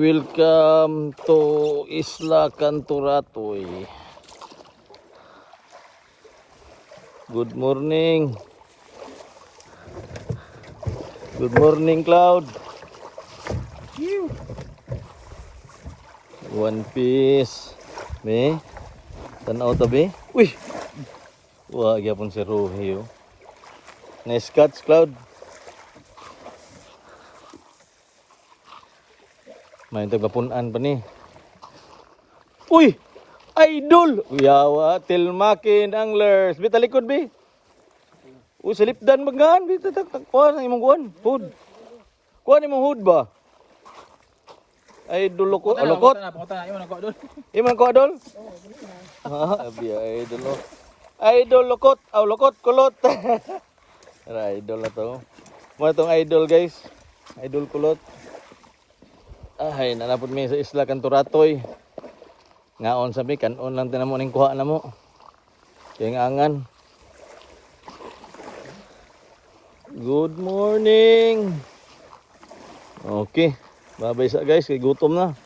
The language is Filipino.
Welcome to Isla Canturatoy. Good morning. Good morning, Cloud. One Piece. Be? Tanaw tabi? Uy! Wah, gyapon si Rohi, oh. Nice catch, Cloud. May tagapunan pa ni. Uy! Idol! Yawa, Tilmakin Anglers. Bita likod, be. Uy, sa lipdan magaan. Bita, kuha na imong kuhan. Hood. Kuha na imong hood ba? Idol ko. Lokot. Imong ko, Idol? Ah, abi, idol, oh. Idol, lokot. Aw, lokot, kulot. Idol na to. Mga itong idol, guys. Idol kulot. Ay, nanapod mi sa Isla Canturatoy. Ngaon sabi, kanon lang tinamo ning kuha na mo. Kaya angan. Good morning. Okay. Babay sa guys, kay gutom na.